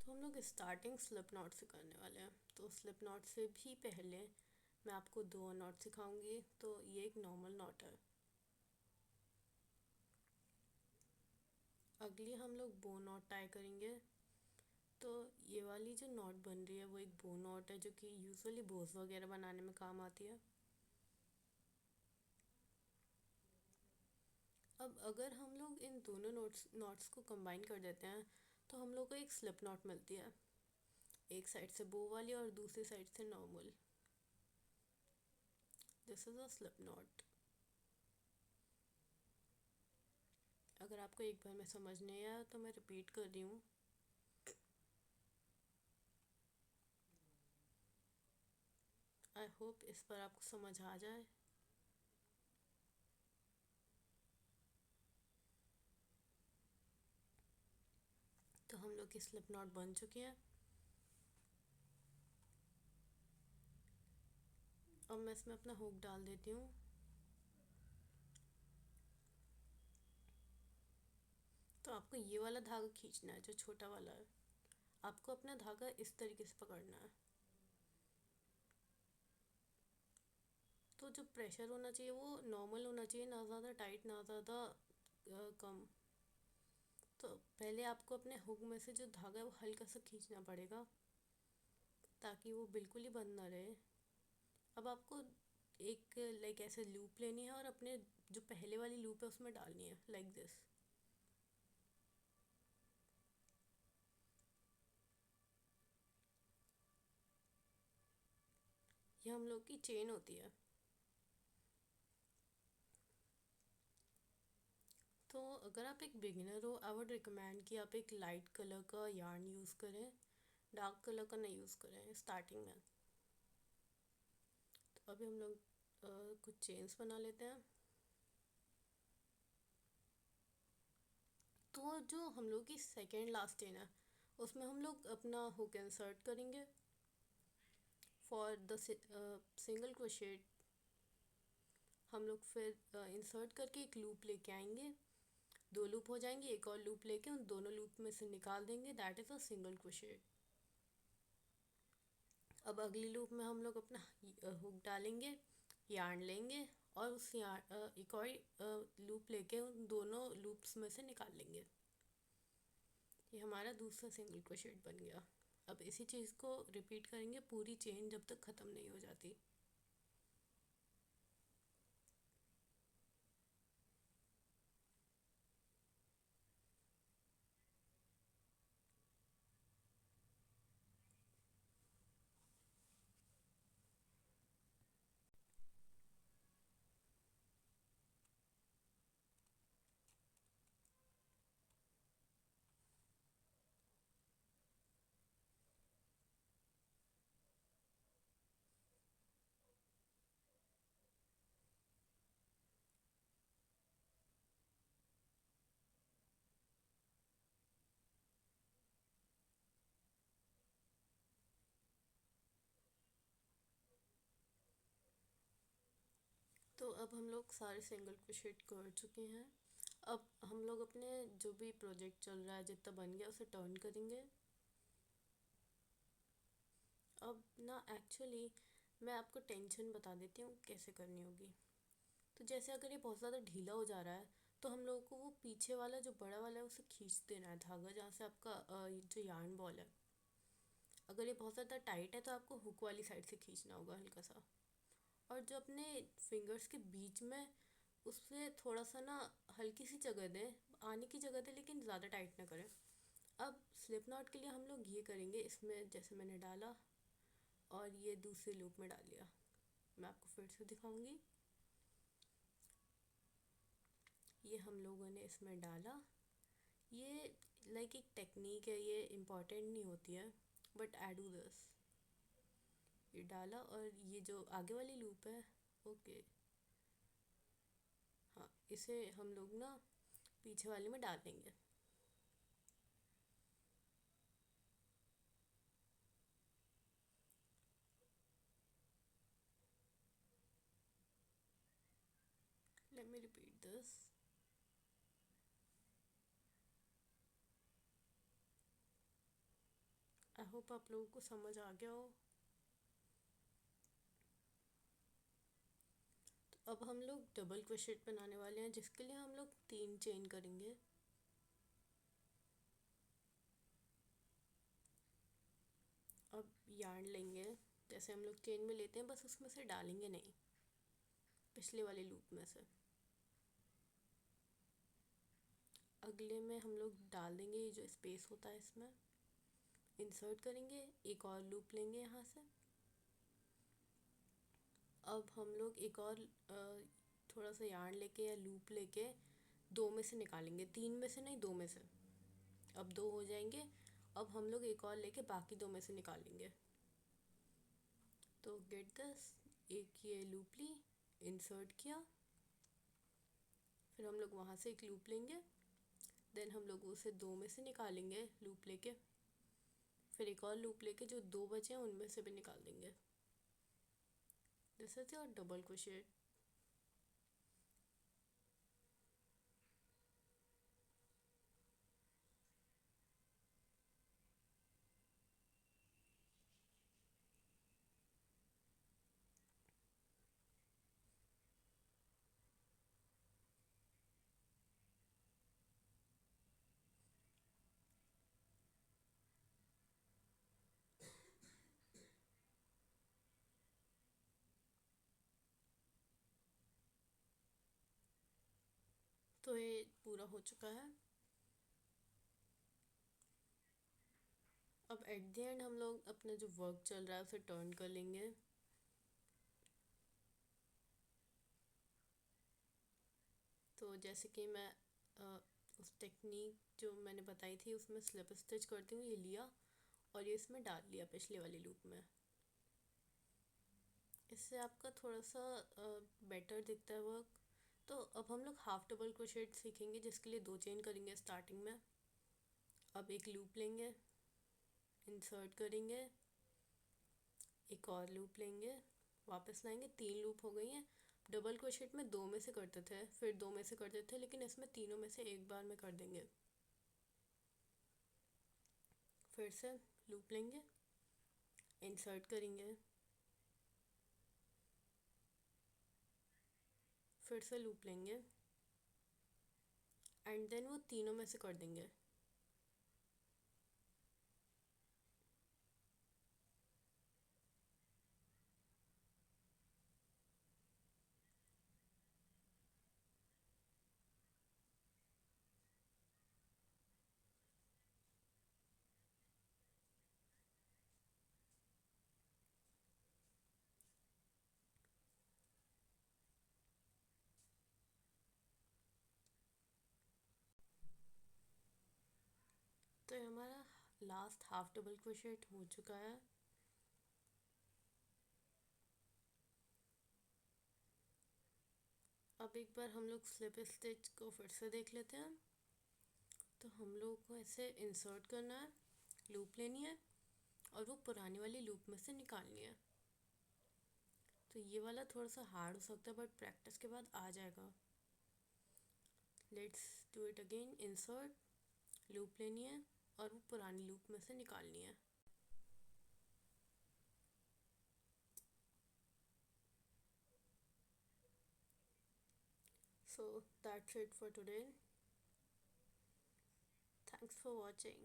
तो हम लोग स्टार्टिंग स्लिप नॉट से करने वाले हैं। तो स्लिप नॉट से भी पहले मैं आपको दो नॉट सिखाऊंगी। तो ये एक नॉर्मल नॉट है। अगली हम लोग बो नॉट टाई करेंगे। तो ये वाली जो नॉट बन रही है वो एक बो नॉट है, जो कि यूजुअली बोस वगैरह बनाने में काम आती है। अब अगर हम लोग इन दोनों नॉट्स को कंबाइन कर देते हैं तो हम लोग को एक स्लिप नॉट मिलती है। एक साइड से बो वाली और दूसरी साइड से normal. This is a slip not. अगर आपको एक बार में समझ नहीं आया तो मैं रिपीट कर रही हूँ। आई होप इस पर आपको समझ आ जाए। तो हम लोग की स्लिप नॉट बन चुकी है। अब मैं इसमें अपना हुक डाल देती हूँ। तो आपको ये वाला धागा खींचना है जो छोटा वाला है। आपको अपना धागा इस तरीके से पकड़ना है। तो जो प्रेशर होना चाहिए वो नॉर्मल होना चाहिए, ना ज़्यादा टाइट ना ज़्यादा कम। तो पहले आपको अपने हुक में से जो धागा है वो हल्का सा खींचना पड़ेगा ताकि वो बिल्कुल ही बंद ना रहे। अब आपको एक लाइक ऐसे लूप लेनी है और अपने जो पहले वाली लूप है उसमें डालनी है लाइक दिस। ये हम लोग की चेन होती है। तो अगर आप एक बिगिनर हो आई वुड रिकमेंड कि आप एक लाइट कलर का यार्न यूज़ करें, डार्क कलर का नहीं यूज़ करें स्टार्टिंग में। तो अभी हम लोग कुछ चेन्स बना लेते हैं। तो जो हम लोग की सेकेंड लास्ट चेन है उसमें हम लोग अपना हुक इंसर्ट करेंगे फॉर द सिंगल क्रोशेट। हम लोग फिर इंसर्ट करके एक लूप लेके आएंगे। दो लूप हो जाएंगे, एक और लूप लेके उन दोनों लूप में से निकाल देंगे, that is a single crochet. अब अगली लूप में हम लोग अपना हुक डालेंगे, यार्न लेंगे और उस एक और लूप लेके उन दोनों लूप्स में से निकाल लेंगे। ये हमारा दूसरा सिंगल क्रोशेट बन गया। अब इसी चीज़ को रिपीट करेंगे पूरी चेन जब तक ख़त्म नहीं हो जाती। तो अब हम लोग सारे सिंगल क्रोशेट कर चुके हैं। अब हम लोग अपने जो भी प्रोजेक्ट चल रहा है जितना बन गया उसे टर्न करेंगे। अब ना एक्चुअली मैं आपको टेंशन बता देती हूँ कैसे करनी होगी। तो जैसे अगर ये बहुत ज़्यादा ढीला हो जा रहा है तो हम लोगों को वो पीछे वाला जो बड़ा वाला है उसे खींच देना है धागा, जहाँ से आपका जो यार्न बॉल है। अगर ये बहुत ज़्यादा टाइट है तो आपको हुक वाली साइड से खींचना होगा हल्का सा। और जो अपने फिंगर्स के बीच में उससे थोड़ा सा ना हल्की सी जगह दें, आने की जगह दें, लेकिन ज़्यादा टाइट ना करें। अब स्लिप नॉट के लिए हम लोग ये करेंगे, इसमें जैसे मैंने डाला और ये दूसरे लूप में डाल लिया। मैं आपको फिर से दिखाऊंगी। ये हम लोगों ने इसमें डाला। ये लाइक एक टेक्निक है, ये इम्पॉर्टेंट नहीं होती है, बट आई डू दिस। ये डाला और ये जो आगे वाली लूप है, ओके, हाँ, इसे हम लोग ना पीछे वाले में डाल देंगे। Let me repeat this. I hope आप लोगों को समझ आ गया हो। तो अब हम लोग डबल क्रोशेट बनाने वाले हैं, जिसके लिए हम लोग 3 चेन करेंगे। अब यार्न लेंगे, जैसे हम लोग चेन में लेते हैं, बस उसमें से डालेंगे नहीं, पिछले वाले लूप में से। अगले में हम लोग डाल देंगे ये जो स्पेस होता है इसमें, इंसर्ट करेंगे, एक और लूप लेंगे यहाँ से। अब हम लोग एक और थोड़ा सा यार्न लेके या लूप लेके 2 में से निकालेंगे, 3 में से नहीं, 2 में से। अब 2 हो जाएंगे। अब हम लोग एक और लेके बाकी 2 में से निकालेंगे। तो गेट दिस, एक ये लूप ली, इंसर्ट किया, फिर हम लोग वहाँ से एक लूप लेंगे, देन हम लोग उसे 2 में से निकालेंगे लूप लेके, फिर एक और लूप लेके जो 2 बचे हैं उनमें से भी निकाल देंगे। This is your double crochet. तो ये पूरा हो चुका है। अब एट द एंड हम लोग अपना जो वर्क चल रहा है उसे टर्न कर लेंगे। तो जैसे कि मैं उस टेक्निक जो मैंने बताई थी उसमें स्लिप स्टिच करती हूँ, ये लिया और ये इसमें डाल लिया पिछले वाले लूप में। इससे आपका थोड़ा सा बेटर दिखता है वर्क। तो अब हम लोग हाफ डबल क्रोशेट सीखेंगे, जिसके लिए 2 चेन करेंगे स्टार्टिंग में। अब एक लूप लेंगे, इंसर्ट करेंगे, एक और लूप लेंगे, वापस लाएंगे, 3 लूप हो गई हैं। डबल क्रोशेट में 2 में से करते थे, फिर 2 में से करते थे, लेकिन इसमें तीनों में से एक बार में कर देंगे। फिर से लूप लेंगे, इंसर्ट करेंगे, फिर से लूप लेंगे, एंड देन वो तीनों में से कर देंगे। तो ये हमारा लास्ट हाफ डबल क्रोशेट हो चुका है। अब एक बार हम लोग स्लिप स्टिच को फिर से देख लेते हैं। तो हम लोग को ऐसे इंसर्ट करना है, लूप लेनी है और वो पुरानी वाली लूप में से निकालनी है। तो ये वाला थोड़ा सा हार्ड हो सकता है, बट प्रैक्टिस के बाद आ जाएगा। Let's do it again. Insert, loop लेनी है और वो पुरानी लूप में से निकालनी है। So that's it for today. Thanks for watching.